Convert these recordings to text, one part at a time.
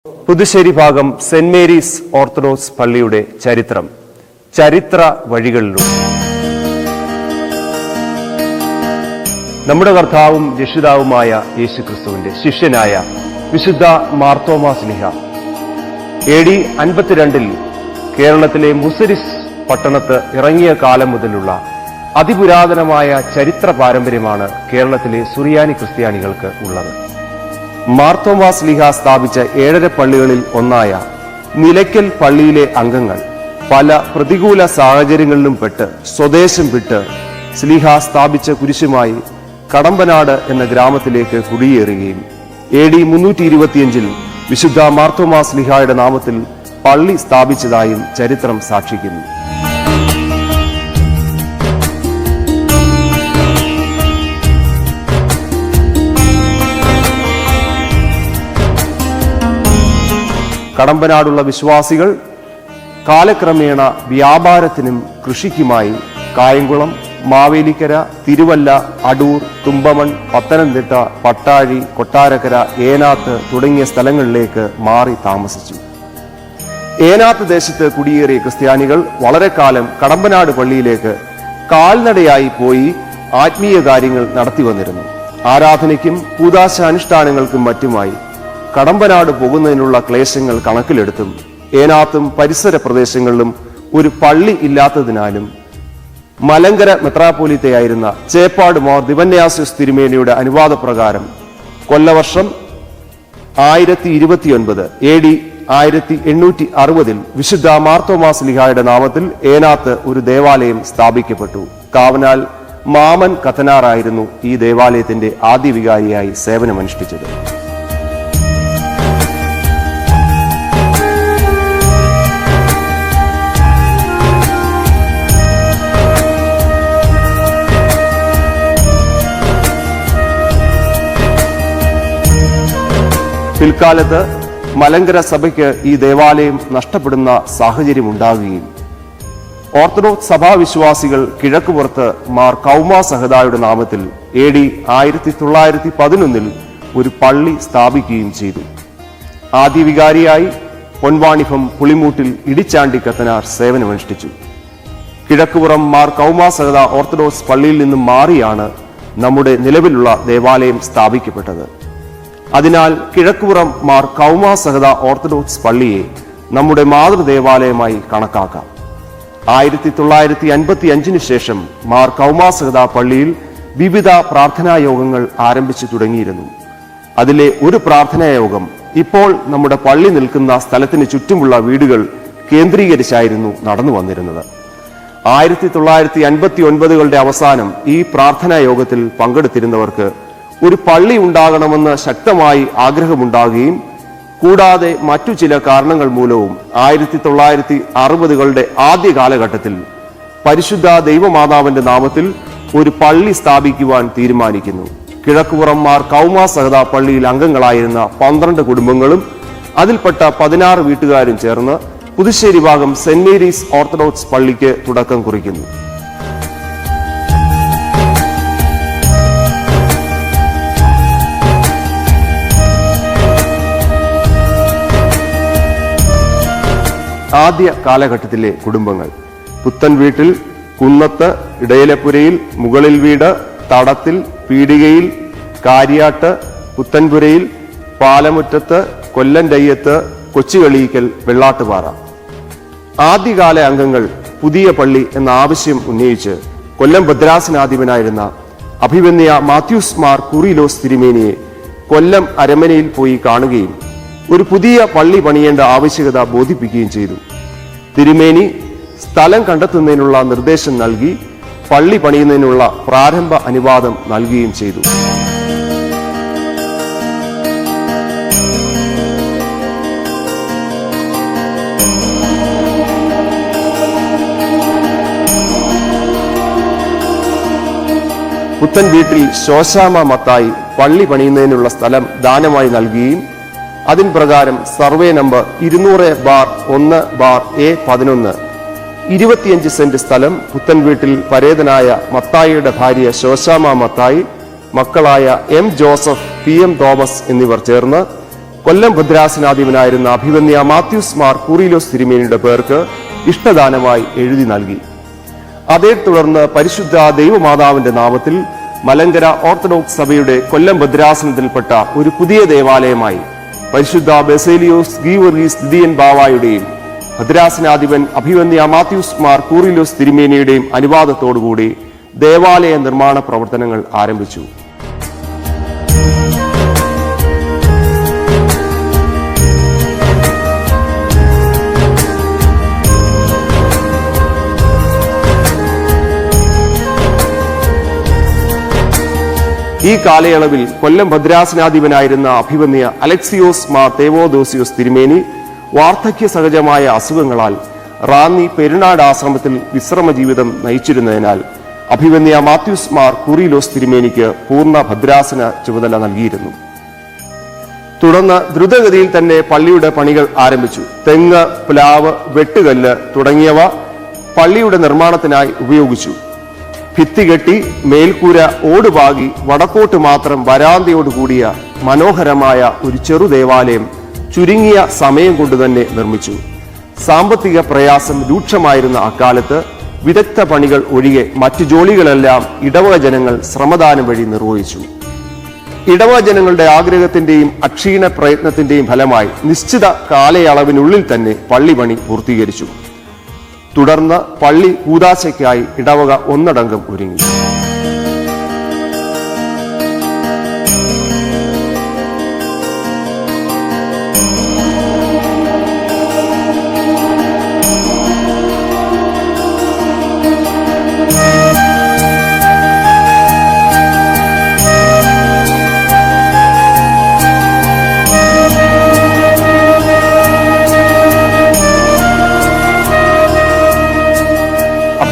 പുതുശ്ശേരി ഭാഗം saint Mary's orthodox പള്ളിയുടെ ചരിത്രം ചരിത്ര വഴികളിലൂടെ. നമ്മുടെ കർത്താവും രക്ഷിതാവുമായ യേശുക്രിസ്തുവിന്റെ ശിഷ്യനായ വിശുദ്ധ മാർത്തോമാ ശ്ലീഹ AD 52 കേരളത്തിലെ മുസിരിസ് പട്ടണത്ത് ഇറങ്ങിയ കാലം മുതലുള്ള അതിപുരാതനമായ ചരിത്ര പാരമ്പര്യമാണ് കേരളത്തിലെ സുറിയാനി ക്രിസ്ത്യാനികൾക്ക് ഉള്ളത്. മാർത്തോമാ ശ്ലീഹ സ്ഥാപിച്ച 7 പള്ളികളിൽ ഒന്നായ നിലയ്ക്കൽ പള്ളിയിലെ അംഗങ്ങൾ പല പ്രതികൂല സാഹചര്യങ്ങളിലും പെട്ട് സ്വദേശം വിട്ട് ശ്ലീഹ സ്ഥാപിച്ച കുരിശുമായി കടമ്പനാട് എന്ന ഗ്രാമത്തിലേക്ക് കുടിയേറുകയും AD 325 വിശുദ്ധ മാർത്തോമാ ശ്ലീഹായുടെ നാമത്തിൽ പള്ളി സ്ഥാപിച്ചതായും ചരിത്രം സാക്ഷിക്കുന്നു. കടമ്പനാടുള്ള വിശ്വാസികൾ കാലക്രമേണ വ്യാപാരത്തിനും കൃഷിക്കുമായി കായംകുളം, മാവേലിക്കര, തിരുവല്ല, അടൂർ, തുമ്പമൺ, പത്തനംതിട്ട, പട്ടാഴി, കൊട്ടാരക്കര, ഏനാത്ത് തുടങ്ങിയ സ്ഥലങ്ങളിലേക്ക് മാറി താമസിച്ചു. ഏനാത്ത് ദേശത്ത് കുടിയേറിയ ക്രിസ്ത്യാനികൾ വളരെ കാലം കടമ്പനാട് പള്ളിയിലേക്ക് കാൽനടയായി പോയി ആത്മീയ കാര്യങ്ങൾ നടത്തി വന്നിരുന്നു. ആരാധനയ്ക്കും കൂദാശാനുഷ്ഠാനങ്ങൾക്കും മറ്റുമായി കടമ്പനാട് പോകുന്നതിനുള്ള ക്ലേശങ്ങൾ കണക്കിലെടുത്തും ഏനാത്തും പരിസര പ്രദേശങ്ങളിലും ഒരു പള്ളി ഇല്ലാത്തതിനാലും മലങ്കര മെത്രാപ്പോലീത്തയായിരുന്ന ചേപ്പാട് മോർ ദിവന്യാസ്യോസ് തിരുമേനിയുടെ അനുവാദപ്രകാരം കൊല്ലവർഷം 1029 AD 1860 വിശുദ്ധ മാർത്തോമാ ശ്ലീഹായുടെ നാമത്തിൽ ഏനാത്ത് ഒരു ദേവാലയം സ്ഥാപിക്കപ്പെട്ടു. കാവനാൽ മാമൻ കത്തനാറായിരുന്നു ഈ ദേവാലയത്തിന്റെ ആദ്യ വികാരിയായി സേവനമനുഷ്ഠിച്ചത്. പിൽക്കാലത്ത് മലങ്കര സഭയ്ക്ക് ഈ ദേവാലയം നഷ്ടപ്പെടുന്ന സാഹചര്യം ഉണ്ടാകുകയും ഓർത്തഡോക്സ് സഭാവിശ്വാസികൾ കിഴക്കുപുറത്ത് മാർ കൗമാ സഹദായുടെ നാമത്തിൽ AD 1911 ഒരു പള്ളി സ്ഥാപിക്കുകയും ചെയ്തു. ആദ്യ വികാരിയായി പൊൻവാണിഭം പുളിമൂട്ടിൽ ഇടിച്ചാണ്ടി കത്തനാർ സേവനമനുഷ്ഠിച്ചു. കിഴക്കുപുറം മാർ കൗമാ സഹദ ഓർത്തഡോക്സ് പള്ളിയിൽ നിന്നും മാറിയാണ് നമ്മുടെ നിലവിലുള്ള ദേവാലയം സ്ഥാപിക്കപ്പെട്ടത്. അതിനാൽ കിഴക്കുപുറം മാർ കൗമാ സഹദ ഓർത്തഡോക്സ് പള്ളിയെ നമ്മുടെ മാതൃദേവാലയമായി കണക്കാക്കാം. 1955 ശേഷം മാർ കൗമാ സഹദ പള്ളിയിൽ വിവിധ പ്രാർത്ഥനായോഗങ്ങൾ ആരംഭിച്ചു തുടങ്ങിയിരുന്നു. അതിലെ ഒരു പ്രാർത്ഥനായോഗം ഇപ്പോൾ നമ്മുടെ പള്ളി നിൽക്കുന്ന സ്ഥലത്തിന് ചുറ്റുമുള്ള വീടുകൾ കേന്ദ്രീകരിച്ചായിരുന്നു നടന്നു വന്നിരുന്നത്. 1959കളുടെ അവസാനം ഈ പ്രാർത്ഥനായോഗത്തിൽ പങ്കെടുത്തിരുന്നവർക്ക് ഒരു പള്ളി ഉണ്ടാകണമെന്ന് ശക്തമായി ആഗ്രഹമുണ്ടാകുകയും കൂടാതെ മറ്റു ചില കാരണങ്ങൾ മൂലവും 1960കളുടെ ആദ്യ കാലഘട്ടത്തിൽ പരിശുദ്ധ ദൈവമാതാവിന്റെ നാമത്തിൽ ഒരു പള്ളി സ്ഥാപിക്കുവാൻ തീരുമാനിക്കുന്നു. കിഴക്കുപുറം മാർ കൗമാ സഹദ പള്ളിയിൽ അംഗങ്ങളായിരുന്ന 12 കുടുംബങ്ങളും അതിൽപ്പെട്ട 16 വീട്ടുകാരും ചേർന്ന് പുതുശ്ശേരി ഭാഗം സെന്റ് മേരീസ് ഓർത്തഡോക്സ് പള്ളിക്ക് തുടക്കം കുറിക്കുന്നു. ആദ്യ കാലഘട്ടത്തിലെ കുടുംബങ്ങൾ പുത്തൻ വീട്ടിൽ, കുന്നത്ത്, ഇടയിലപ്പുരയിൽ, മുകളിൽ വീട്, തടത്തിൽ, പീടികയിൽ, കാര്യാട്ട്, പുത്തൻപുരയിൽ, പാലമുറ്റത്ത്, കൊല്ലൻ്റയ്യത്ത്, കൊച്ചുകളിയിക്കൽ, വെള്ളാട്ടുപാറ. ആദ്യകാല അംഗങ്ങൾ പുതിയ പള്ളി എന്ന ആവശ്യം ഉന്നയിച്ച് കൊല്ലം ഭദ്രാസനാധിപനായിരുന്ന അഭിവന്യ മാത്യൂസ് മാർ കുറിലോസ് തിരുമേനിയെ കൊല്ലം അരമനയിൽ പോയി കാണുകയും ഒരു പുതിയ പള്ളി പണിയേണ്ട ആവശ്യകത ബോധിപ്പിക്കുകയും ചെയ്തു. തിരുമേനി സ്ഥലം കണ്ടെത്തുന്നതിനുള്ള നിർദ്ദേശം നൽകി പള്ളി പണിയുന്നതിനുള്ള പ്രാരംഭ അനുവാദം നൽകുകയും ചെയ്തു. പുത്തൻ വീട്ടിൽ ശോശാമ മത്തായി പള്ളി പണിയുന്നതിനുള്ള സ്ഥലം ദാനമായി നൽകുകയും അതിൻ പ്രകാരം സർവേ നമ്പർ 200/1/A11 25 സെന്റ് സ്ഥലം പുത്തൻ വീട്ടിൽ പരേതനായ മത്തായിയുടെ ഭാര്യ ശോശാമ മത്തായി, മക്കളായ M. Joseph, PM. തോമസ് എന്നിവർ ചേർന്ന് കൊല്ലം ഭദ്രാസനാധിപനായിരുന്ന അഭിവന്യ മാത്യൂസ് മാർ കൂറിലോസ് തിരുമേനിയുടെ പേർക്ക് ഇഷ്ടദാനമായി എഴുതി നൽകി. അതേ തുടർന്ന് പരിശുദ്ധ ദൈവമാതാവിന്റെ നാമത്തിൽ മലങ്കര ഓർത്തഡോക്സ് സഭയുടെ കൊല്ലം ഭദ്രാസനത്തിൽപ്പെട്ട ഒരു പുതിയ ദേവാലയമായി പരിശുദ്ധ ബസേലിയോസ് ഗീവർഗീസ് ദ്വിതീയൻ ബാവായുടെയും ഭദ്രാസനാധിപൻ അഭിവന്യ മാത്യൂസ് മാർ കൂറിലോസ് തിരുമേനിയുടെയും അനുവാദത്തോടുകൂടി ദേവാലയ നിർമ്മാണ പ്രവർത്തനങ്ങൾ ആരംഭിച്ചു. ഈ കാലയളവിൽ കൊല്ലം ഭദ്രാസനാധിപനായിരുന്ന അഭിവന്യ അലക്സിയോസ് മാർ തേവോദോസിയോസ് തിരുമേനി വാർദ്ധക്യ സഹജമായ അസുഖങ്ങളാൽ റാന്നി പെരുന്നാട് ആശ്രമത്തിൽ വിശ്രമ ജീവിതം നയിച്ചിരുന്നതിനാൽ അഭിവന്യ മാത്യൂസ് മാർ കൂറിലോസ് തിരുമേനിക്ക് പൂർണ്ണ ഭദ്രാസന ചുമതല നൽകിയിരുന്നു. തുടർന്ന് ദ്രുതഗതിയിൽ തന്നെ പള്ളിയുടെ പണികൾ ആരംഭിച്ചു. തെങ്ങ്, പ്ലാവ്, വെട്ടുകല്ല് തുടങ്ങിയവ പള്ളിയുടെ നിർമ്മാണത്തിനായി ഉപയോഗിച്ചു. ഭിത്തി കെട്ടി മേൽക്കൂര ഓടുപാകി വടക്കോട്ട് മാത്രം വരാന്തയോടുകൂടിയ മനോഹരമായ ഒരു ചെറു ദേവാലയം ചുരുങ്ങിയ സമയം കൊണ്ട് തന്നെ നിർമ്മിച്ചു. സാമ്പത്തിക പ്രയാസം രൂക്ഷമായിരുന്ന അക്കാലത്ത് വിദഗ്ധ പണികൾ ഒഴികെ മറ്റു ജോലികളെല്ലാം ഇടവക ജനങ്ങൾ ശ്രമദാനം വഴി നിർവഹിച്ചു. ഇടവക ജനങ്ങളുടെ ആഗ്രഹത്തിന്റെയും അക്ഷീണ പ്രയത്നത്തിന്റെയും ഫലമായി നിശ്ചിത കാലയളവിനുള്ളിൽ തന്നെ പള്ളി പണി പൂർത്തീകരിച്ചു. തുടർന്ന് പള്ളി കൂദാശയ്ക്കായി ഇടവക ഒന്നടങ്കം ഒരുങ്ങി.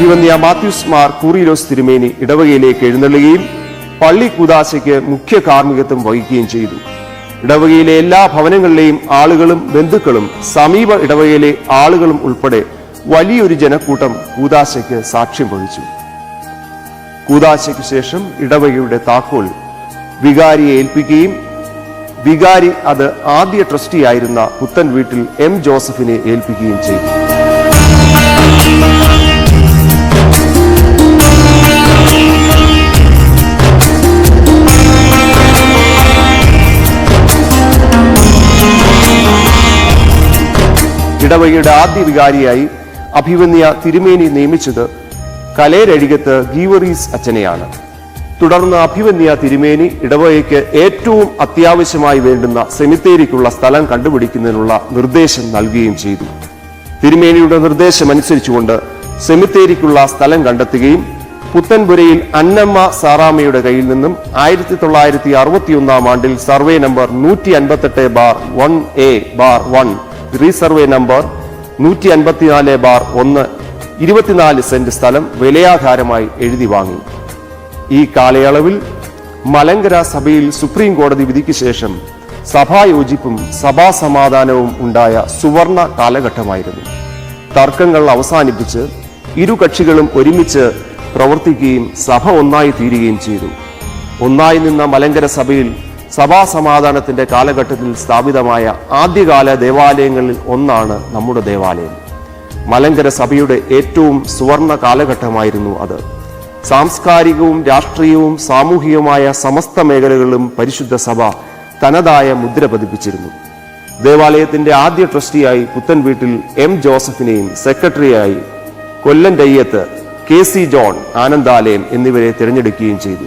അഭിവന്യ മാത്യൂസ് മാർ കൂറിലോസ് തിരുമേനി ഇടവകയിലേക്ക് എഴുന്നള്ളുകയും പള്ളി കൂദാശയ്ക്ക് മുഖ്യ കാർമ്മികത്വം വഹിക്കുകയും ചെയ്തു. ഇടവകയിലെ എല്ലാ ഭവനങ്ങളിലെയും ആളുകളും ബന്ധുക്കളും സമീപ ഇടവകയിലെ ആളുകളും ഉൾപ്പെടെ വലിയൊരു ജനക്കൂട്ടം കൂദാശയ്ക്ക് സാക്ഷ്യം വഹിച്ചു. കൂദാശയ്ക്ക് ശേഷം ഇടവകയുടെ താക്കോൽ വികാരിയെ ഏൽപ്പിക്കുകയും വികാരി അത് ആദ്യ ട്രസ്റ്റിയായിരുന്ന പുത്തൻ വീട്ടിൽ എം ജോസഫിനെ ഏൽപ്പിക്കുകയും ചെയ്തു. ഇടവകയുടെ ആദ്യ വികാരിയായി അഭിവന്യ തിരുമേനി നിയമിച്ചത് കലേരഴികത്ത് ഗീവറീസ് അച്ഛനെയാണ്. തുടർന്ന് അഭിവന്യ തിരുമേനി ഇടവകയ്ക്ക് ഏറ്റവും അത്യാവശ്യമായി വേണ്ടുന്ന സെമിത്തേരിക്കുള്ള സ്ഥലം കണ്ടുപിടിക്കുന്നതിനുള്ള നിർദ്ദേശം നൽകുകയും ചെയ്തു. തിരുമേനിയുടെ നിർദ്ദേശമനുസരിച്ചുകൊണ്ട് സെമിത്തേരിക്കുള്ള സ്ഥലം കണ്ടെത്തുകയും പുത്തൻപുരയിൽ അന്നമ്മ സാറാമ്മയുടെ കയ്യിൽ നിന്നും 1961 ആണ്ടിൽ survey number 158/1A/1 resurvey number 154/1 24 saint സ്ഥലം വിലയാധാരമായി എഴുതി വാങ്ങി. ഈ കാലയളവിൽ മലങ്കര സഭയിൽ സുപ്രീം കോടതി വിധിക്ക് ശേഷം സഭായോജിപ്പും സഭാസമാധാനവും ഉണ്ടായ സുവർണ കാലഘട്ടമായിരുന്നു. തർക്കങ്ങൾ അവസാനിപ്പിച്ച് ഇരു കക്ഷികളും ഒരുമിച്ച് പ്രവർത്തിക്കുകയും സഭ ഒന്നായി തീരുകയും ചെയ്തു. ഒന്നായി നിന്ന മലങ്കര സഭയിൽ സഭാസമാധാനത്തിന്റെ കാലഘട്ടത്തിൽ സ്ഥാപിതമായ ആദ്യകാല ദേവാലയങ്ങളിൽ ഒന്നാണ് നമ്മുടെ ദേവാലയം. മലങ്കര സഭയുടെ ഏറ്റവും സുവർണ കാലഘട്ടമായിരുന്നു അത്. സാംസ്കാരികവും രാഷ്ട്രീയവും സാമൂഹികവുമായ സമസ്ത മേഖലകളിലും പരിശുദ്ധ സഭ തനതായ മുദ്ര പതിപ്പിച്ചിരുന്നു. ദേവാലയത്തിന്റെ ആദ്യ ട്രസ്റ്റിയായി പുത്തൻ വീട്ടിൽ എം ജോസഫിനെയും സെക്രട്ടറിയായി കൊല്ലം രയ്യത്ത് KC ജോൺ ആനന്ദാലയം എന്നിവരെ തിരഞ്ഞെടുക്കുകയും ചെയ്തു.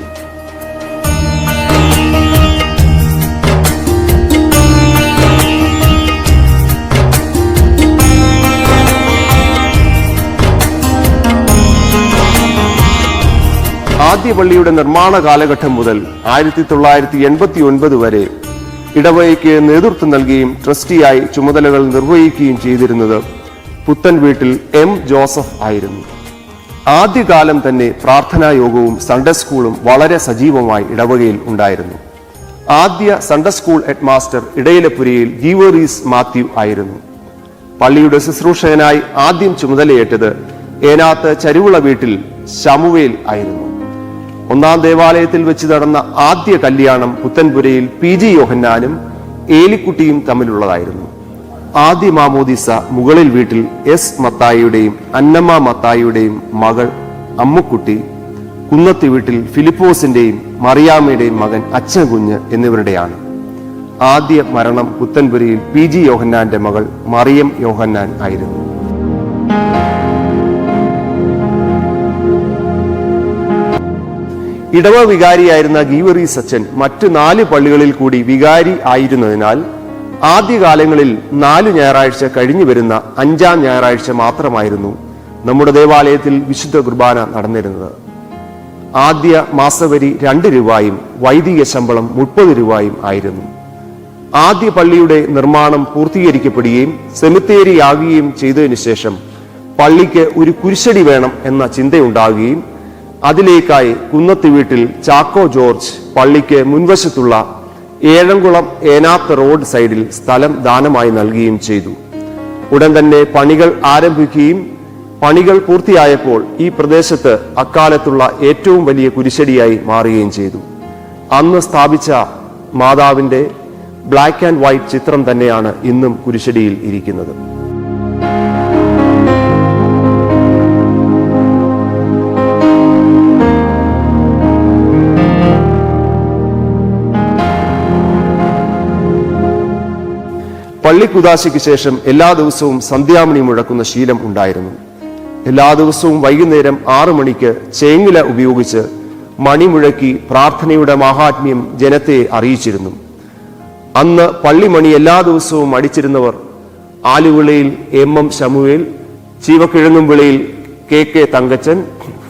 ആദ്യ പള്ളിയുടെ നിർമ്മാണ കാലഘട്ടം മുതൽ 1989 വരെ ഇടവകയ്ക്ക് നേതൃത്വം നൽകുകയും ട്രസ്റ്റിയായി ചുമതലകൾ നിർവഹിക്കുകയും ചെയ്തിരുന്നത് പുത്തൻ വീട്ടിൽ എം ജോസഫ് ആയിരുന്നു. ആദ്യകാലം തന്നെ പ്രാർത്ഥനാ യോഗവും സൺഡേ സ്കൂളും വളരെ സജീവമായി ഇടവകയിൽ ഉണ്ടായിരുന്നു. ആദ്യ സൺഡേ സ്കൂൾ ഹെഡ് മാസ്റ്റർ ഇടയിലപ്പുരയിൽ ഗീവറീസ് മാത്യു ആയിരുന്നു. പള്ളിയുടെ ശുശ്രൂഷകനായി ആദ്യം ചുമതലയേറ്റത് ഏനാത്ത് ചരുവിള വീട്ടിൽ ശമുവേൽ ആയിരുന്നു. ഒന്നാം ദേവാലയത്തിൽ വെച്ച് നടന്ന ആദ്യ കല്യാണം പുത്തൻപുരയിൽ PG യോഹന്നാനും ഏലിക്കുട്ടിയും തമ്മിലുള്ളതായിരുന്നു. ആദ്യ മാമോദീസ മുകളിൽ വീട്ടിൽ എസ് മത്തായിയുടെയും അന്നമ്മ മത്തായിയുടെയും മകൾ അമ്മുക്കുട്ടി, കുന്നത്തി വീട്ടിൽ ഫിലിപ്പോസിന്റെയും മറിയാമ്മയുടെയും മകൻ അച്ഛൻ കുഞ്ഞ് എന്നിവരുടെയാണ്. ആദ്യ മരണം പുത്തൻപുരയിൽ PG യോഹന്നാന്റെ മകൾ മറിയം യോഹന്നാൻ ആയിരുന്നു. ഇടവ വികാരിയായിരുന്ന ഗീവറീസ് അച്ഛൻ മറ്റു 4 പള്ളികളിൽ കൂടി വികാരി ആയിരുന്നതിനാൽ ആദ്യകാലങ്ങളിൽ 4 ഞായറാഴ്ച കഴിഞ്ഞു വരുന്ന 5-ാം ഞായറാഴ്ച മാത്രമായിരുന്നു നമ്മുടെ ദേവാലയത്തിൽ വിശുദ്ധ കുർബാന നടന്നിരുന്നത്. ആദ്യ മാസവരി 2 രൂപയും വൈദിക ശമ്പളം 30 രൂപയും ആയിരുന്നു. ആദ്യ പള്ളിയുടെ നിർമ്മാണം പൂർത്തീകരിക്കപ്പെടുകയും സെമിത്തേരിയാകുകയും ചെയ്തതിനു ശേഷം പള്ളിക്ക് ഒരു കുരിശടി വേണം എന്ന ചിന്തയുണ്ടാകുകയും അതിലേക്കായി കുന്നത്തി വീട്ടിൽ ചാക്കോ ജോർജ് പള്ളിക്ക് മുൻവശത്തുള്ള ഏഴംകുളം ഏനാത്ത് റോഡ് സൈഡിൽ സ്ഥലം ദാനമായി നൽകുകയും ചെയ്തു. ഉടൻ തന്നെ പണികൾ ആരംഭിക്കുകയും പണികൾ പൂർത്തിയായപ്പോൾ ഈ പ്രദേശത്ത് അക്കാലത്തുള്ള ഏറ്റവും വലിയ കുരിശടിയായി മാറുകയും ചെയ്തു. അന്ന് സ്ഥാപിച്ച മാതാവിന്റെ ബ്ലാക്ക് ആൻഡ് വൈറ്റ് ചിത്രം തന്നെയാണ് ഇന്നും കുരിശടിയിൽ ഇരിക്കുന്നത്. പള്ളിക്കുദാശയ്ക്ക് ശേഷം എല്ലാ ദിവസവും സന്ധ്യാമണി മുഴക്കുന്ന ശീലം ഉണ്ടായിരുന്നു. എല്ലാ ദിവസവും വൈകുന്നേരം 6 മണിക്ക് ചേങ്ങില ഉപയോഗിച്ച് മണിമുഴക്കി പ്രാർത്ഥനയുടെ മാഹാത്മ്യം ജനത്തെ അറിയിച്ചിരുന്നു. അന്ന് പള്ളിമണി എല്ലാ ദിവസവും അടിച്ചിരുന്നവർ ആലുവിളയിൽ MM ശമുവേൽ, ചീവക്കിഴങ്ങുംവിളയിൽ KK Thankachan,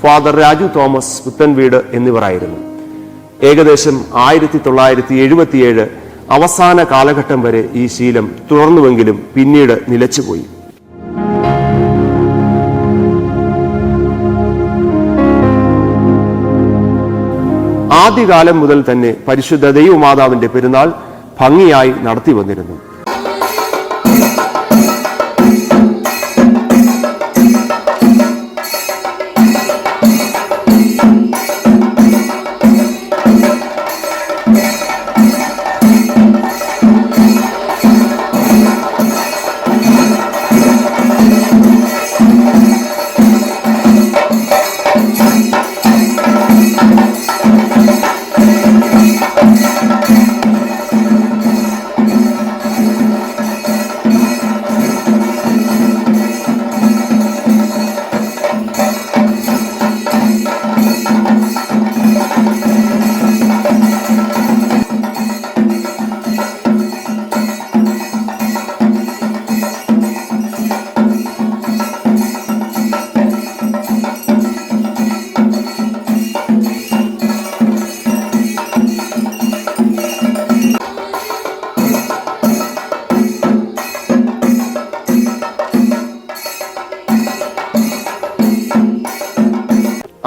father Raju Thomas Puthenveedu എന്നിവരായിരുന്നു. ഏകദേശം 1977 അവസാന കാലഘട്ടം വരെ ഈ ശീലം തുടർന്നുവെങ്കിലും പിന്നീട് നിലച്ചുപോയി. ആദ്യകാലം മുതൽ തന്നെ പരിശുദ്ധ ദൈവമാതാവിന്റെ പെരുന്നാൾ ഭംഗിയായി നടത്തി വന്നിരുന്നു.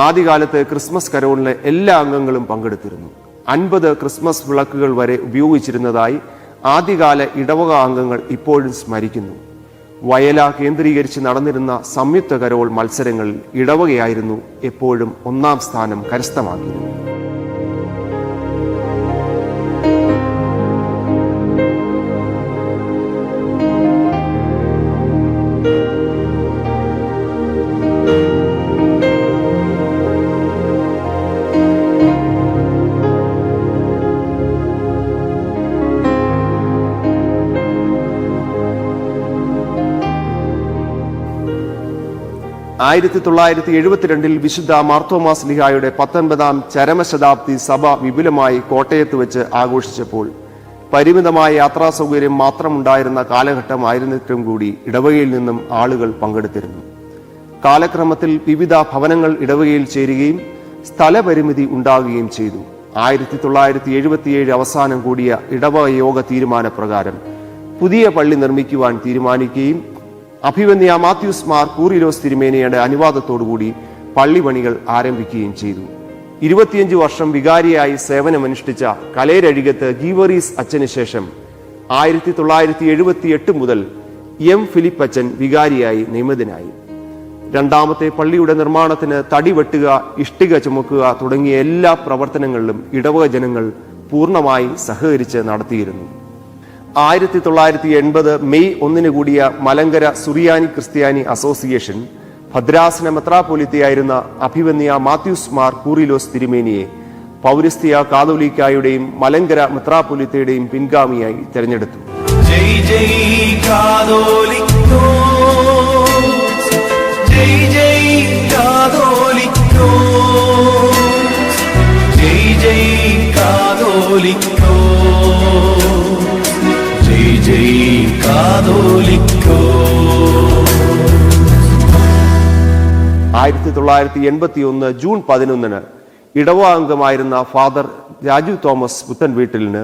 ആദ്യകാലത്ത് ക്രിസ്മസ് കരോളിലെ എല്ലാ അംഗങ്ങളും പങ്കെടുത്തിരുന്നു. 50 ക്രിസ്മസ് വിളക്കുകൾ വരെ ഉപയോഗിച്ചിരുന്നതായി ആദ്യകാല ഇടവക അംഗങ്ങൾ ഇപ്പോഴും സ്മരിക്കുന്നു. വയല കേന്ദ്രീകരിച്ച് നടന്നിരുന്ന സംയുക്ത കരോൾ മത്സരങ്ങളിൽ ഇടവകയായിരുന്നു എപ്പോഴും 1-ാം സ്ഥാനം കരസ്ഥമാക്കിയത്. ആയിരത്തി 1972 വിശുദ്ധ മാർത്തോമാസ് ലീഹായുടെ 19ാം ചരമശതാബ്ദി സഭ വിപുലമായി കോട്ടയത്ത് വെച്ച് ആഘോഷിച്ചപ്പോൾ പരിമിതമായ യാത്രാ സൗകര്യം മാത്രമുണ്ടായിരുന്ന കാലഘട്ടമായിരുന്നിട്ടും കൂടി ഇടവകയിൽ നിന്നും ആളുകൾ പങ്കെടുത്തിരുന്നു. കാലക്രമത്തിൽ വിവിധ ഭവനങ്ങൾ ഇടവകയിൽ ചേരുകയും സ്ഥലപരിമിതി ഉണ്ടാകുകയും ചെയ്തു. 1977 അവസാനം കൂടിയ ഇടവക യോഗ തീരുമാനപ്രകാരം പുതിയ പള്ളി നിർമ്മിക്കുവാൻ തീരുമാനിക്കുകയും അഭിവന്യ മാത്യൂസ് മാർ കൂറിലോസ് തിരുമേനിയുടെ അനുവാദത്തോടുകൂടി പള്ളിപണികൾ ആരംഭിക്കുകയും ചെയ്തു. 25 വർഷം വികാരിയായി സേവനമനുഷ്ഠിച്ച കലേരഴികത്ത് ഗീവറീസ് അച്ഛന് ശേഷം 1978 മുതൽ ഫിലിപ്പ് അച്ഛൻ വികാരിയായി നിയമിതനായി. രണ്ടാമത്തെ പള്ളിയുടെ നിർമ്മാണത്തിന് തടി വെട്ടുക, ഇഷ്ടിക ചുമക്കുക തുടങ്ങിയ എല്ലാ പ്രവർത്തനങ്ങളിലും ഇടവക ജനങ്ങൾ പൂർണ്ണമായി സഹകരിച്ച് നടത്തിയിരുന്നു. 1980 മെയ് 1 കൂടിയ മലങ്കര സുറിയാനി ക്രിസ്ത്യാനി അസോസിയേഷൻ ഭദ്രാസന മെത്രാപ്പൊലീത്തയായിരുന്ന അഭിവന്യ മാത്യൂസ് മാർ കൂറിലോസ് തിരുമേനിയെ പൗരസ്ത്യ കാതോലിക്കായുടെയും മലങ്കര മെത്രാപ്പൊലീത്തയുടെയും പിൻഗാമിയായി തെരഞ്ഞെടുത്തു. ജയ് ജയ് കാതോലിക്കോസ്, ജയ് ജയ് കാതോലിക്കോസ്, ജയ് ജയ് കാതോലിക്കോസ്, ജയ് ജയ് കാതോലിക്കോസ്. 1981 ജൂൺ 11 ഇടവ അംഗമായിരുന്ന ഫാദർ രാജു തോമസ് പുത്തൻവീട്ടിലിന്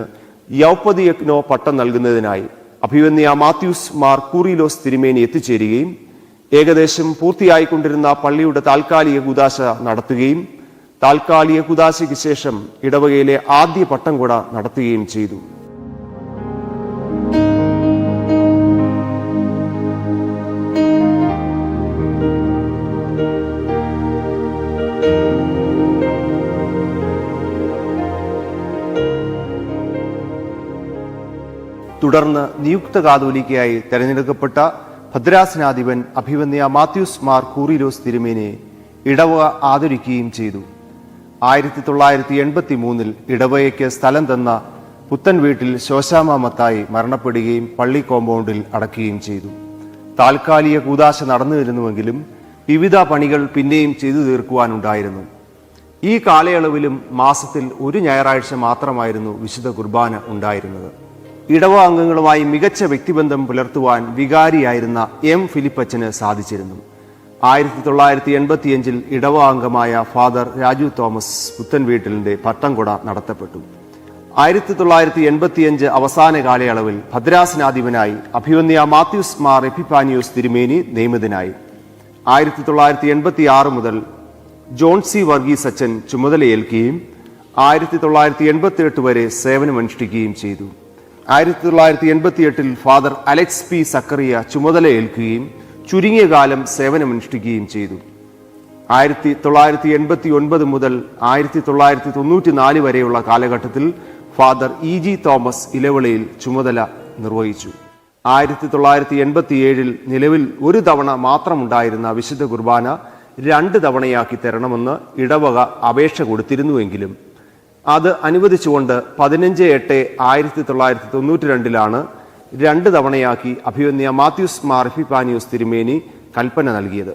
യൗപ്പതിയജ്ഞോ പട്ടം നൽകുന്നതിനായി അഭിവന്യ മാത്യൂസ് മാർ കൂറിലോസ് തിരുമേനി എത്തിച്ചേരുകയും ഏകദേശം പൂർത്തിയായിക്കൊണ്ടിരുന്ന പള്ളിയുടെ താൽക്കാലിക കൂദാശ നടത്തുകയും താൽക്കാലിക കൂദാശയ്ക്ക് ശേഷം ഇടവകയിലെ ആദ്യ പട്ടം കൂട നടത്തുകയും ചെയ്തു. തുടർന്ന് നിയുക്ത കാതോലിക്കയായി തെരഞ്ഞെടുക്കപ്പെട്ട ഭദ്രാസനാധിപൻ അഭിവന്യ മാത്യൂസ് മാർ കൂറിലോസ് തിരുമേനിയെ ഇടവക ആദരിക്കുകയും ചെയ്തു. 1983 ഇടവകയ്ക്ക് സ്ഥലം തന്ന പുത്തൻവീട്ടിൽ ശോശാമ മത്തായി മരണപ്പെടുകയും പള്ളി കോമ്പൗണ്ടിൽ അടക്കുകയും ചെയ്തു. താൽക്കാലിക കൂദാശ നടന്നു വരുന്നുവെങ്കിലും വിവിധ പണികൾ പിന്നെയും ചെയ്തു തീർക്കുവാനുണ്ടായിരുന്നു. ഈ കാലയളവിലും മാസത്തിൽ ഒരു ഞായറാഴ്ച മാത്രമായിരുന്നു വിശുദ്ധ കുർബാന ഉണ്ടായിരുന്നത്. ഇടവ അംഗങ്ങളുമായി മികച്ച വ്യക്തിബന്ധം പുലർത്തുവാൻ വികാരിയായിരുന്ന എം ഫിലിപ്പച്ചന് സാധിച്ചിരുന്നു. 1985 ഇടവ അംഗമായ ഫാദർ രാജു തോമസ് പുത്തൻവീട്ടിലിന്റെ പട്ടം കൊട നടത്തപ്പെട്ടു. 1985 അവസാന കാലയളവിൽ ഭദ്രാസനാധിപനായി അഭിവന്യ മാത്യൂസ് മാർ എപ്പിഫാനിയോസ് തിരുമേനി നിയമിതനായി. 1986 മുതൽ ജോൺ സി വർഗീസ് അച്ഛൻ ചുമതലയേൽക്കുകയും 1988 വരെ സേവനമനുഷ്ഠിക്കുകയും ചെയ്തു. 1988 ഫാദർ അലക്സ് പി സക്കറിയ ചുമതലയേൽക്കുകയും ചുരുങ്ങിയ കാലം സേവനമനുഷ്ഠിക്കുകയും ചെയ്തു. 1989 മുതൽ 1994 വരെയുള്ള കാലഘട്ടത്തിൽ ഫാദർ ഇ ജി തോമസ് ഇലവിളയിൽ ചുമതല നിർവഹിച്ചു. 1987 നിലവിൽ ഒരു തവണ മാത്രമുണ്ടായിരുന്ന വിശുദ്ധ കുർബാന 2 തവണയാക്കി തരണമെന്ന് ഇടവക അപേക്ഷ കൊടുത്തിരുന്നുവെങ്കിലും അത് അനുവദിച്ചുകൊണ്ട് 15/8/1992 2 തവണയാക്കി അഭിവന്യ മാത്യൂസ് മാർ എപ്പിഫാനിയോസ് തിരുമേനി കൽപ്പന നൽകിയത്.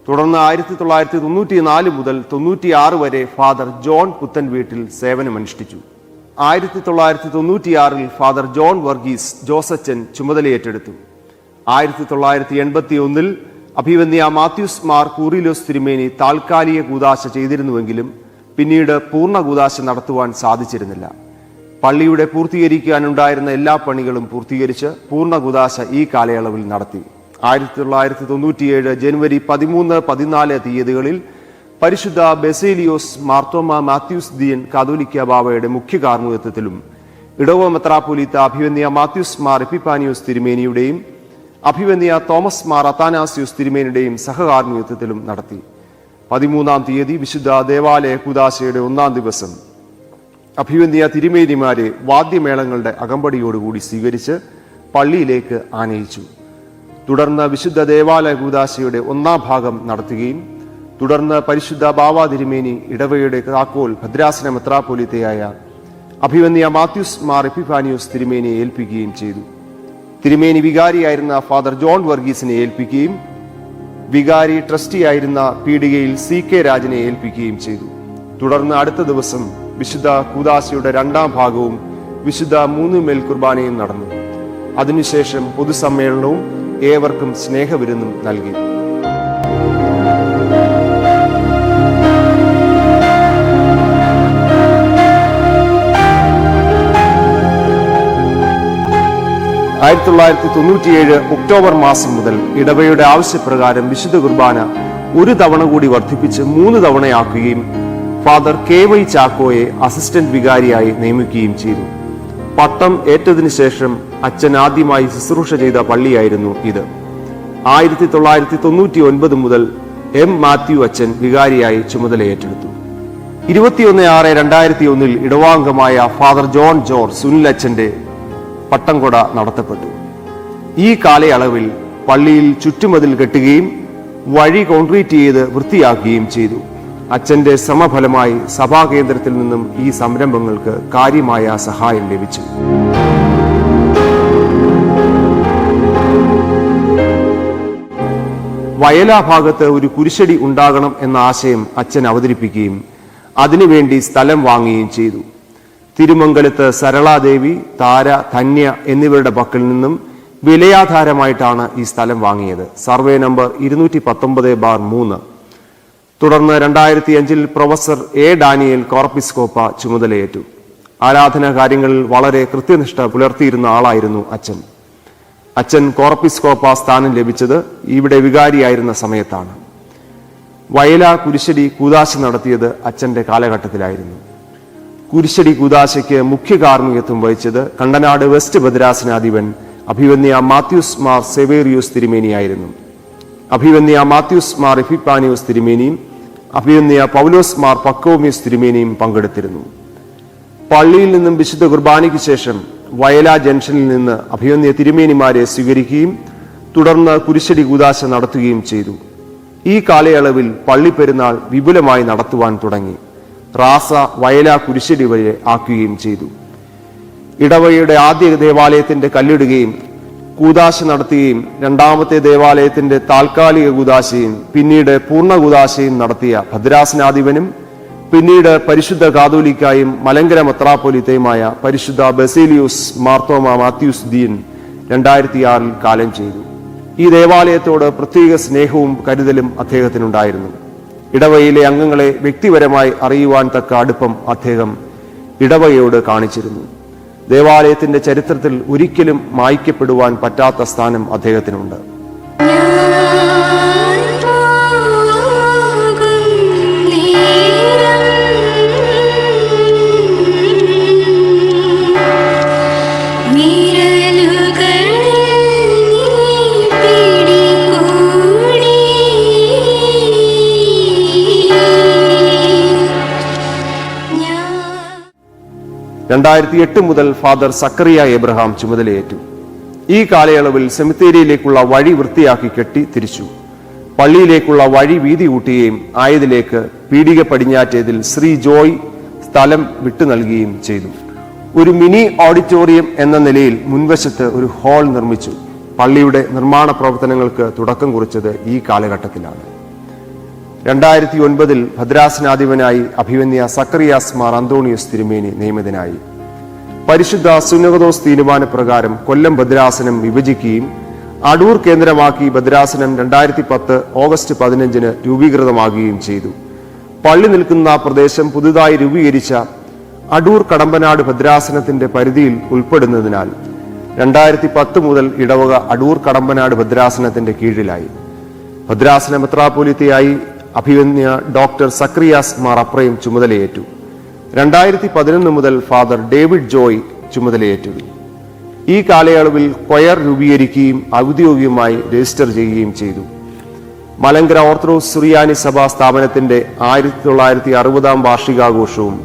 തുടർന്ന് 1994 മുതൽ 96 വരെ ഫാദർ ജോൺ പുത്തൻവീട്ടിൽ സേവനമനുഷ്ഠിച്ചു. 1996 ഫാദർ ജോൺ വർഗീസ് ജോസച്ചൻ ചുമതലയേറ്റെടുത്തു. 1981 അഭിവന്യ മാത്യൂസ് മാർ കൂറിലോസ് തിരുമേനി താൽക്കാലിക കൂദാശ ചെയ്തിരുന്നുവെങ്കിലും പിന്നീട് പൂർണ്ണ കൂദാശ നടത്തുവാൻ സാധിച്ചിരുന്നില്ല. പള്ളിയുടെ പൂർത്തീകരിക്കാനുണ്ടായിരുന്ന എല്ലാ പണികളും പൂർത്തീകരിച്ച് പൂർണ്ണ കൂദാശ ഈ കാലയളവിൽ നടത്തി. 1997 ജനുവരി 13, 14 തീയതികളിൽ പരിശുദ്ധ ബെസേലിയോസ് മാർത്തോമ മാത്യൂസ് ദിയൻ കാതോലിക്ക ബാവയുടെ മുഖ്യ കാർമ്മികത്വത്തിലും ഇടവക മെത്രാപ്പൊലീത്ത അഭിവന്യ മാത്യൂസ് മാർ എപ്പിഫാനിയോസ് തിരുമേനിയുടെയും അഭിവന്യ തോമസ് മാർ അത്താനാസ്യൂസ് തിരുമേനിയുടെയും സഹകാർമ്മികത്വത്തിലും നടത്തി. 13-ാം തീയതി വിശുദ്ധ ദേവാലയ കൂദാശയുടെ 1-ാം ദിവസം അഭിവന്യ തിരുമേനിമാരെ വാദ്യമേളങ്ങളുടെ അകമ്പടിയോടുകൂടി സ്വീകരിച്ച് പള്ളിയിലേക്ക് ആനയിച്ചു. തുടർന്ന് വിശുദ്ധ ദേവാലയ കൂദാശയുടെ 1-ാം ഭാഗം നടത്തുകയും തുടർന്ന് പരിശുദ്ധ ബാവ തിരുമേനി ഇടവകയുടെ താക്കോൽ ഭദ്രാസന മെത്രാപ്പൊലീത്തയായ അഭിവന്യ മാത്യൂസ് മാർ എപ്പിഫാനിയോസ് തിരുമേനിയെ ഏൽപ്പിക്കുകയും ചെയ്തു. തിരുമേനി വികാരിയായിരുന്ന ഫാദർ ജോൺ വർഗീസിനെ ഏൽപ്പിക്കുകയും വികാരി ട്രസ്റ്റിയായിരുന്ന പീഡികയിൽ CK രാജനെ ഏൽപ്പിക്കുകയും ചെയ്തു. തുടർന്ന് അടുത്ത ദിവസം വിശുദ്ധ കൂദാശയുടെ 2-ാം ഭാഗവും വിശുദ്ധ 3 മേൽ കുർബാനയും നടന്നു. അതിനുശേഷം പൊതുസമ്മേളനവും ഏവർക്കും സ്നേഹവിരുന്നും നൽകി. ആയിരത്തി 1997 ഒക്ടോബർ മാസം മുതൽ ഇടവകയുടെ ആവശ്യപ്രകാരം വിശുദ്ധ കുർബാന 1 തവണ കൂടി വർദ്ധിപ്പിച്ച് 3 തവണയാക്കുകയും ഫാദർ KY ചാക്കോയെ അസിസ്റ്റന്റ് വികാരിയായി നിയമിക്കുകയും ചെയ്തു. പട്ടം ഏറ്റതിനു ശേഷം അച്ഛൻ ആദ്യമായി ശുശ്രൂഷ ചെയ്ത പള്ളിയായിരുന്നു ഇത്. 1999 മുതൽ M മാത്യു അച്ഛൻ വികാരിയായി ചുമതലയേറ്റെടുത്തു. 21/6/2001 ഇടവാംഗമായ ഫാദർ ജോൺ ജോർജ് സുനിൽ അച്ഛന്റെ പട്ടംകൊട നടത്തപ്പെട്ടു. ഈ കാലയളവിൽ പള്ളിയിൽ ചുറ്റുമതിൽ കെട്ടുകയും വഴി കോൺക്രീറ്റ് ചെയ്ത് വൃത്തിയാക്കുകയും ചെയ്തു. അച്ഛന്റെ ശ്രമഫലമായി സഭാകേന്ദ്രത്തിൽ നിന്നും ഈ സംരംഭങ്ങൾക്ക് കാര്യമായ സഹായം ലഭിച്ചു. വയലാ ഭാഗത്ത് ഒരു കുരിശടി ഉണ്ടാകണം എന്ന ആശയം അച്ഛൻ അവതരിപ്പിക്കുകയും അതിനുവേണ്ടി സ്ഥലം വാങ്ങുകയും ചെയ്തു. തിരുമംഗലത്ത് സരളാദേവി, താര, ധന്യ എന്നിവരുടെ പക്കൽ നിന്നും വിലയാധാരമായിട്ടാണ് ഈ സ്ഥലം വാങ്ങിയത്. Survey number 219/3. തുടർന്ന് 2005 പ്രൊഫസർ എ ഡാനിയൽ കോർപ്പിസ്കോപ്പ ചുമതലയേറ്റു. ആരാധനാ കാര്യങ്ങളിൽ വളരെ കൃത്യനിഷ്ഠ പുലർത്തിയിരുന്ന ആളായിരുന്നു അച്ഛൻ. അച്ഛൻ കോർപ്പിസ്കോപ്പ സ്ഥാനം ലഭിച്ചത് ഇവിടെ വികാരിയായിരുന്ന സമയത്താണ്. വയലാ കുരിശടി കൂദാശ നടത്തിയത് അച്ഛന്റെ കാലഘട്ടത്തിലായിരുന്നു. കുരിശടി കൂദാശയ്ക്ക് മുഖ്യ കാർമ്മികത്വം വഹിച്ചത് കണ്ടനാട് വെസ്റ്റ് ഭദ്രാസനാധിപൻ അഭിവന്യ മാത്യൂസ് മാർ സെവേറിയൂസ് തിരുമേനിയായിരുന്നു. അഭിവന്യ മാത്യൂസ് മാർ എഫിപ്പാനിയോസ് തിരുമേനിയും അഭിവന്യ പൗലോസ് മാർ പക്കോമിയസ് തിരുമേനിയും പങ്കെടുത്തിരുന്നു. പള്ളിയിൽ നിന്നും വിശുദ്ധ കുർബാനയ്ക്ക് ശേഷം വയലാ ജംഗ്ഷനിൽ നിന്ന് അഭിവന്യ തിരുമേനിമാരെ സ്വീകരിക്കുകയും തുടർന്ന് കുരിശടി കൂദാശ നടത്തുകയും ചെയ്തു. ഈ കാലയളവിൽ പള്ളി പെരുന്നാൾ വിപുലമായി നടത്തുവാൻ തുടങ്ങി. റാസ വയലാ കുരിശടി വരെ ആക്കുകയും ചെയ്തു. ഇടവകയുടെ ആദ്യ ദേവാലയത്തിന്റെ കല്ലിടുകയും കൂദാശ നടത്തുകയും രണ്ടാമത്തെ ദേവാലയത്തിന്റെ താൽക്കാലിക കൂദാശയും പിന്നീട് പൂർണ്ണ കൂദാശയും നടത്തിയ ഭദ്രാസനാധിപനും പിന്നീട് പരിശുദ്ധ കാതോലിക്കായും മലങ്കര മെത്രാപ്പൊലീത്തയുമായ പരിശുദ്ധ ബസേലിയൂസ് മാർത്തോമ മാത്യൂസ് ദീൻ 2006 കാലം ചെയ്തു. ഈ ദേവാലയത്തോട് പ്രത്യേക സ്നേഹവും കരുതലും അദ്ദേഹത്തിനുണ്ടായിരുന്നു. ഇടവകയിലെ അംഗങ്ങളെ വ്യക്തിപരമായി അറിയുവാൻ തക്ക അടുപ്പം അദ്ദേഹം ഇടവകയോട് കാണിച്ചിരുന്നു. ദേവാലയത്തിന്റെ ചരിത്രത്തിൽ ഒരിക്കലും മായ്ക്കപ്പെടുവാൻ പറ്റാത്ത സ്ഥാനം അദ്ദേഹത്തിനുണ്ട്. (2008) മുതൽ ഫാദർ സക്കറിയ എബ്രഹാം ചുമതലയേറ്റു. ഈ കാലയളവിൽ സെമിത്തേരിയിലേക്കുള്ള വഴി വൃത്തിയാക്കി കെട്ടി തിരിച്ചു. പള്ളിയിലേക്കുള്ള വഴി വീതി കൂട്ടുകയും ആയതിലേക്ക് പീഡിക പടിഞ്ഞാറ്റേതിൽ ശ്രീ ജോയ് സ്ഥലം വിട്ടു നൽകുകയും ചെയ്തു. ഒരു മിനി ഓഡിറ്റോറിയം എന്ന നിലയിൽ മുൻവശത്ത് ഒരു ഹാൾ നിർമ്മിച്ചു. പള്ളിയുടെ നിർമ്മാണ പ്രവർത്തനങ്ങൾക്ക് തുടക്കം കുറിച്ചത് ഈ കാലഘട്ടത്തിലാണ്. 2009 ഭദ്രാസനാധിപനായി അഭിവന്യ സക്കറിയാസ് മാർ അന്തോണിയോസ് തിരുമേനി നിയമിതനായി. പരിശുദ്ധ സുന്നകദോസ് തീരുമാനപ്രകാരം കൊല്ലം ഭദ്രാസനം വിഭജിക്കുകയും അടൂർ കേന്ദ്രമാക്കി ഭദ്രാസനം 2010 ഓഗസ്റ്റ് 15 രൂപീകൃതമാകുകയും ചെയ്തു. പള്ളി നിൽക്കുന്ന പ്രദേശം പുതുതായി രൂപീകരിച്ച അടൂർ കടമ്പനാട് ഭദ്രാസനത്തിന്റെ പരിധിയിൽ ഉൾപ്പെടുന്നതിനാൽ 2010 മുതൽ ഇടവക അടൂർ കടമ്പനാട് ഭദ്രാസനത്തിന്റെ കീഴിലായി. ഭദ്രാസന മെത്രാപ്പൊലീത്തയായി അഭിവന്യ ഡോക്ടർ സക്രിയാസ് മാർ അപ്രയം ചുമതലയേറ്റു. 2011 മുതൽ ഫാദർ ഡേവിഡ് ജോയ് ചുമതലയേറ്റു. ഈ കാലയളവിൽ കൊയർ രൂപീകരിക്കുകയും ഔദ്യോഗികമായി രജിസ്റ്റർ ചെയ്യുകയും ചെയ്തു. മലങ്കര ഓർത്തഡോക്സ് സുറിയാനി സഭാ സ്ഥാപനത്തിന്റെ 1960 വാർഷികാഘോഷവും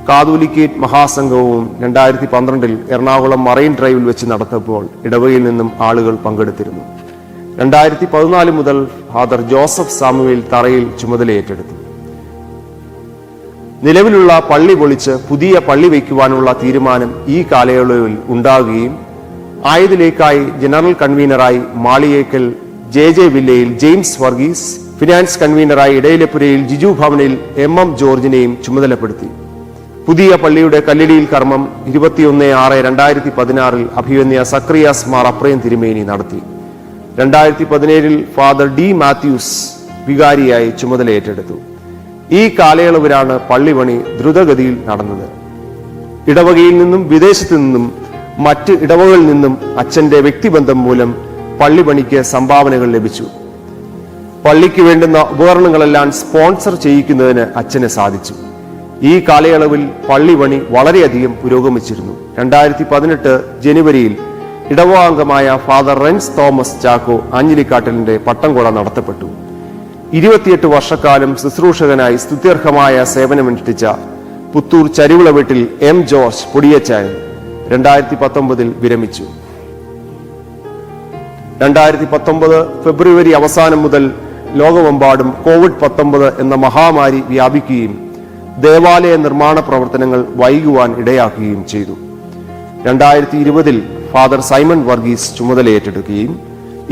കാതോലിക്കേറ്റ് മഹാസംഘവും 2012 എറണാകുളം മറൈൻ ഡ്രൈവിൽ വെച്ച് നടത്തപ്പോൾ ഇടവകയിൽ നിന്നും ആളുകൾ പങ്കെടുത്തിരുന്നു. 2014 മുതൽ ഫാദർ ജോസഫ് സാമുവേൽ തറയിൽ ചുമതലയേറ്റെടുത്തു. നിലവിലുള്ള പള്ളി പൊളിച്ച് പുതിയ പള്ളി വയ്ക്കുവാനുള്ള തീരുമാനം ഈ കാലയളവിൽ ഉണ്ടാകുകയും ആയതിലേക്കായി ജനറൽ കൺവീനറായി മാളിയേക്കൽ ജെ വില്ലയിൽ ജെയിംസ് വർഗീസ്, ഫിനാൻസ് കൺവീനറായി ഇടയിലപ്പുരയിൽ ജിജു ഭവനിൽ MM ജോർജിനെയും ചുമതലപ്പെടുത്തി. പുതിയ പള്ളിയുടെ കല്ലിടിയിൽ കർമ്മം 21/6/2016 അഭിവന്യ സക്രിയാസ് മാർ അപ്രയം തിരുമേനി നടത്തി. 2017 ഫാദർ ഡി മാത്യൂസ് വികാരിയായി ചുമതലയേറ്റെടുത്തു. ഈ കാലയളവിലാണ് പള്ളിപണി ദ്രുതഗതിയിൽ നടന്നത്. ഇടവകയിൽ നിന്നും വിദേശത്തു നിന്നും മറ്റ് ഇടവകളിൽ നിന്നും അച്ഛന്റെ വ്യക്തിബന്ധം മൂലം പള്ളിപണിക്ക് സംഭാവനകൾ ലഭിച്ചു. പള്ളിക്ക് വേണ്ടുന്ന ഉപകരണങ്ങളെല്ലാം സ്പോൺസർ ചെയ്യിക്കുന്നതിന് അച്ഛന് സാധിച്ചു. ഈ കാലയളവിൽ പള്ളിപണി വളരെയധികം പുരോഗമിച്ചിരുന്നു. 2018 ജനുവരിയിൽ ഇടവകാംഗമായ ഫാദർ റെൻസ് തോമസ് ചാക്കോ ആഞ്ഞിലിക്കാട്ടലിന്റെ പട്ടംകൊട നടത്തപ്പെട്ടു. 28 വർഷക്കാലം ശുശ്രൂഷകനായി സ്തുത്യർഹമായ സേവനമനുഷ്ഠിച്ച പുത്തൂർ ചരിവിള വീട്ടിൽ M ജോർജ് പൊടിയച്ചായൻ 2019 വിരമിച്ചു. 2019 ഫെബ്രുവരി അവസാനം മുതൽ ലോകമെമ്പാടും COVID-19 എന്ന മഹാമാരി വ്യാപിക്കുകയും ദേവാലയ നിർമ്മാണ പ്രവർത്തനങ്ങൾ വൈകുവാൻ ഇടയാക്കുകയും ചെയ്തു. 2020 ഫാദർ സൈമൺ വർഗീസ് ചുമതലയേറ്റെടുക്കുകയും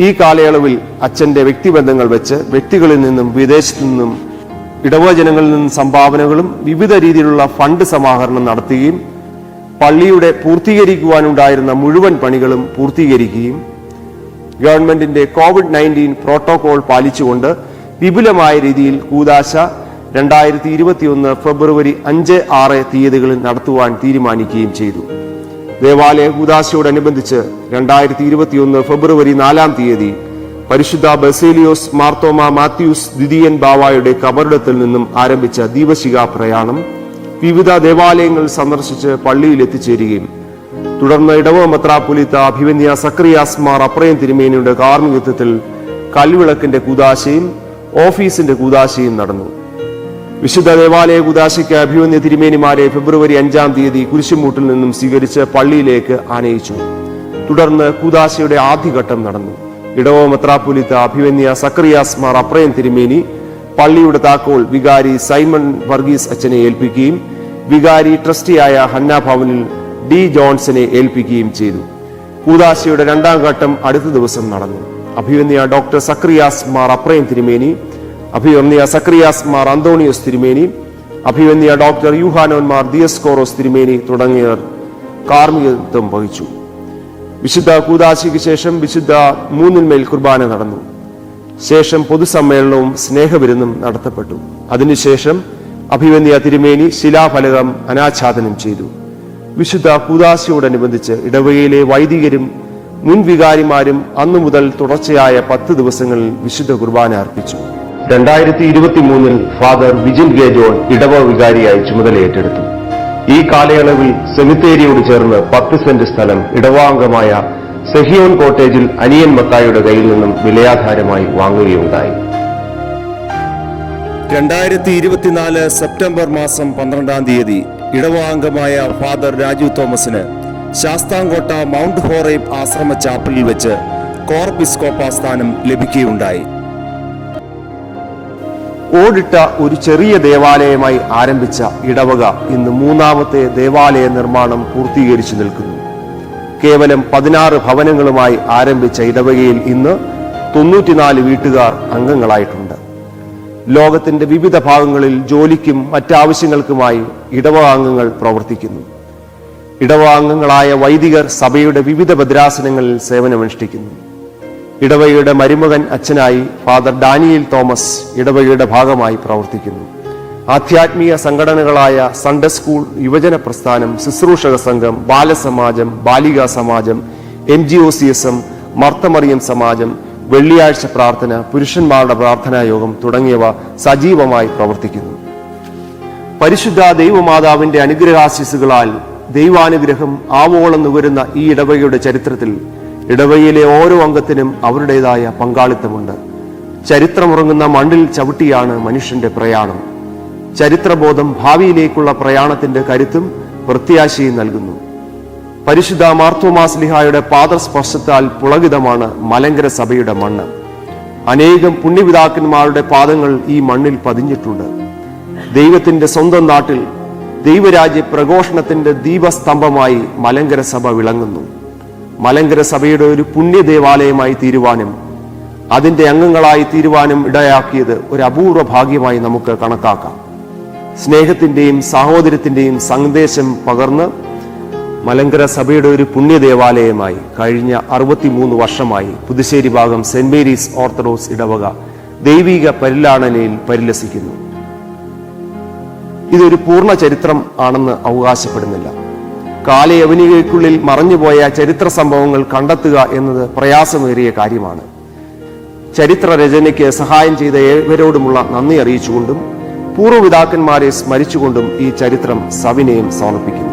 ഈ കാലയളവിൽ അച്ഛന്റെ വ്യക്തിബന്ധങ്ങൾ വെച്ച് വ്യക്തികളിൽ നിന്നും വിദേശത്തു നിന്നും ഇടവജനങ്ങളിൽ നിന്നും സംഭാവനകളും വിവിധ രീതിയിലുള്ള ഫണ്ട് സമാഹരണം നടത്തുകയും പള്ളിയുടെ പൂർത്തീകരിക്കുവാനുണ്ടായിരുന്ന മുഴുവൻ പണികളും പൂർത്തീകരിക്കുകയും ഗവൺമെന്റിന്റെ COVID-19 പ്രോട്ടോകോൾ പാലിച്ചുകൊണ്ട് വിപുലമായ രീതിയിൽ കൂദാശ 2021 ഫെബ്രുവരി 5-6 തീയതികളിൽ നടത്തുവാൻ തീരുമാനിക്കുകയും ചെയ്തു. ദേവാലയ കൂദാശയോടനുബന്ധിച്ച് 2021 ഫെബ്രുവരി 4 തീയതി പരിശുദ്ധ ബസേലിയോസ് മാർത്തോമ മാത്യൂസ് ദ്വിതീയൻ ബാവായുടെ കബറിടത്തിൽ നിന്നും ആരംഭിച്ച ദീപശിഖാ പ്രയാണം വിവിധ ദേവാലയങ്ങൾ സന്ദർശിച്ച് പള്ളിയിൽ എത്തിച്ചേരുകയും തുടർന്ന് ഇടവ മെത്രാപ്പൊലീത്ത അഭിവന്യ സക്രിയാസ് മാർ അപ്രയം തിരുമേനിയുടെ കാർമ്മികത്വത്തിൽ കൽവിളക്കിന്റെ കൂദാശയും ഓഫീസിന്റെ കൂദാശയും നടന്നു. വിശുദ്ധ ദേവാലയ കൂദാശയ്ക്ക് അഭിവന്യ തിരുമേനിമാരെ ഫെബ്രുവരി 5 തീയതി കുരിശുമൂട്ടിൽ നിന്നും സ്വീകരിച്ച് പള്ളിയിലേക്ക് ആനയിച്ചു. തുടർന്ന് കൂദാശയുടെ ആദ്യഘട്ടം നടന്നു. ഇടവ മെത്രാപ്പൊലീത്ത അഭിവന്യ സക്രിയാസ് മാർ അപ്രയം തിരുമേനി പള്ളിയുടെ താക്കോൽ വികാരി സൈമൺ വർഗീസ് അച്ഛനെ ഏൽപ്പിക്കുകയും വികാരി ട്രസ്റ്റിയായ ഹന്ന ഭവനിൽ ഡി ജോൺസനെ ഏൽപ്പിക്കുകയും ചെയ്തു. കൂദാശയുടെ 2ാം ഘട്ടം അടുത്ത ദിവസം നടന്നു. അഭിവന്യ ഡോക്ടർ സക്രിയാസ് മാർ അപ്രയം തിരുമേനി, അഭിവന്യ സക്രിയാസ് മാർ അന്തോണിയോസ് തിരുമേനി, അഭിവന്യ ഡോക്ടർ യൂഹാനോൻ മാർ ദിയസ്കോറോസ് തിരുമേനി തുടങ്ങിയവർ കാർമ്മികത്വം വഹിച്ചു. വിശുദ്ധ കൂദാശയ്ക്ക് ശേഷം വിശുദ്ധ മൂന്നിന്മേൽ കുർബാന നടന്നു. ശേഷം പൊതുസമ്മേളനവും സ്നേഹവിരുന്നും നടത്തപ്പെട്ടു. അതിനുശേഷം അഭിവന്യ തിരുമേനി ശിലാഫലകം അനാച്ഛാദനം ചെയ്തു. വിശുദ്ധ കൂദാശയോടനുബന്ധിച്ച് ഇടവകയിലെ വൈദികരും മുൻ വികാരിമാരും അന്നു മുതൽ തുടർച്ചയായ 10 ദിവസങ്ങളിൽ വിശുദ്ധ കുർബാന അർപ്പിച്ചു. 2023 ഫാദർ വിജിൽ കെ ജോൺ ഇടവ വികാരിയായി ചുമതലയേറ്റെടുത്തു. ഈ കാലയളവിൽ സെമിത്തേരിയോട് ചേർന്ന് 10 സെന്റ് സ്ഥലം ഇടവാംഗമായ സെഹിയോൻ കോട്ടേജിൽ അനിയൻ മത്തായിയുടെ കയ്യിൽ നിന്നും വിലയാധാരമായി വാങ്ങുകയുണ്ടായി. 2024 സെപ്റ്റംബർ മാസം 12 തീയതി ഇടവാംഗമായ ഫാദർ രാജു തോമസിന് ശാസ്താംകോട്ട മൗണ്ട് ഹോറേബ് ആശ്രമ ചാപ്പലിൽ വെച്ച് കോർപിസ്കോപ്പ സ്ഥാനം ലഭിക്കുകയുണ്ടായി. ഓടിട്ട ഒരു ചെറിയ ദേവാലയമായി ആരംഭിച്ച ഇടവക ഇന്ന് 3ാമത്തെ ദേവാലയ നിർമ്മാണം പൂർത്തീകരിച്ചു നിൽക്കുന്നു. കേവലം 16 ഭവനങ്ങളുമായി ആരംഭിച്ച ഇടവകയിൽ ഇന്ന് 94 വീട്ടുകാർ അംഗങ്ങളായിട്ടുണ്ട്. ലോകത്തിന്റെ വിവിധ ഭാഗങ്ങളിൽ ജോലിക്കും മറ്റാവശ്യങ്ങൾക്കുമായി ഇടവകാംഗങ്ങൾ പ്രവർത്തിക്കുന്നു. ഇടവകാംഗങ്ങളായ വൈദികർ സഭയുടെ വിവിധ ഭദ്രാസനങ്ങളിൽ സേവനമനുഷ്ഠിക്കുന്നു. ഇടവകയുടെ മരുമകൻ അച്ഛനായി ഫാദർ ഡാനിയൽ തോമസ് ഇടവകയുടെ ഭാഗമായി പ്രവർത്തിക്കുന്നു. ആധ്യാത്മിക സംഘടനകളായ സൺഡേ സ്കൂൾ, യുവജന പ്രസ്ഥാനം, ശുശ്രൂഷക സംഘം, ബാലസമാജം, ബാലികാ സമാജം, MGOCSM, മർത്തമറിയം സമാജം, വെള്ളിയാഴ്ച പ്രാർത്ഥന, പുരുഷന്മാരുടെ പ്രാർത്ഥനാ യോഗം തുടങ്ങിയവ സജീവമായി പ്രവർത്തിക്കുന്നു. പരിശുദ്ധ ദൈവമാതാവിന്റെ അനുഗ്രഹാശിസുകളാൽ ദൈവാനുഗ്രഹം ആവോളം നുകരുന്ന ഈ ഇടവകയുടെ ചരിത്രത്തിൽ ഇടവകയിലെ ഓരോ അംഗത്തിനും അവരുടേതായ പങ്കാളിത്തമുണ്ട്. ചരിത്രമുറങ്ങുന്ന മണ്ണിൽ ചവിട്ടിയാണ് മനുഷ്യന്റെ പ്രയാണം. ചരിത്രബോധം ഭാവിയിലേക്കുള്ള പ്രയാണത്തിന്റെ കരുത്തും പ്രത്യാശയും നൽകുന്നു. പരിശുദ്ധ മാർത്തോമാസ്ലിഹായുടെ പാദസ്പർശത്താൽ പുളകിതമാണ് മലങ്കര സഭയുടെ മണ്ണ്. അനേകം പുണ്യപിതാക്കന്മാരുടെ പാദങ്ങൾ ഈ മണ്ണിൽ പതിഞ്ഞിട്ടുണ്ട്. ദൈവത്തിന്റെ സ്വന്തം നാട്ടിൽ ദൈവരാജ്യ പ്രഘോഷണത്തിന്റെ ദീപസ്തംഭമായി മലങ്കര സഭ വിളങ്ങുന്നു. മലങ്കര സഭയുടെ ഒരു പുണ്യ ദേവാലയമായി തീരുവാനും അതിന്റെ അംഗങ്ങളായി തീരുവാനും ഇടയാക്കിയത് ഒരു അപൂർവ ഭാഗ്യമായി നമുക്ക് കണക്കാക്കാം. സ്നേഹത്തിന്റെയും സാഹോദര്യത്തിന്റെയും സന്ദേശം പകർന്ന് മലങ്കര സഭയുടെ ഒരു പുണ്യ ദേവാലയമായി കഴിഞ്ഞ 63 വർഷമായി പുതുശ്ശേരി ഭാഗം സെന്റ് മേരീസ് ഓർത്തഡോക്സ് ഇടവക ദൈവിക പരിലാളനയിൽ പരിലസിക്കുന്നു. ഇതൊരു പൂർണ്ണ ചരിത്രം ആണെന്ന് അവകാശപ്പെടുന്നില്ല. കാലയവനികയ്ക്കുള്ളിൽ മറഞ്ഞുപോയ ചരിത്ര സംഭവങ്ങൾ കണ്ടെത്തുക എന്നത് പ്രയാസമേറിയ കാര്യമാണ്. ചരിത്ര രചനയ്ക്ക് സഹായം ചെയ്ത ഏവരോടുമുള്ള നന്ദി അറിയിച്ചുകൊണ്ടും പൂർവ്വപിതാക്കന്മാരെ സ്മരിച്ചുകൊണ്ടും ഈ ചരിത്രം സവിനയം സമർപ്പിക്കുന്നു.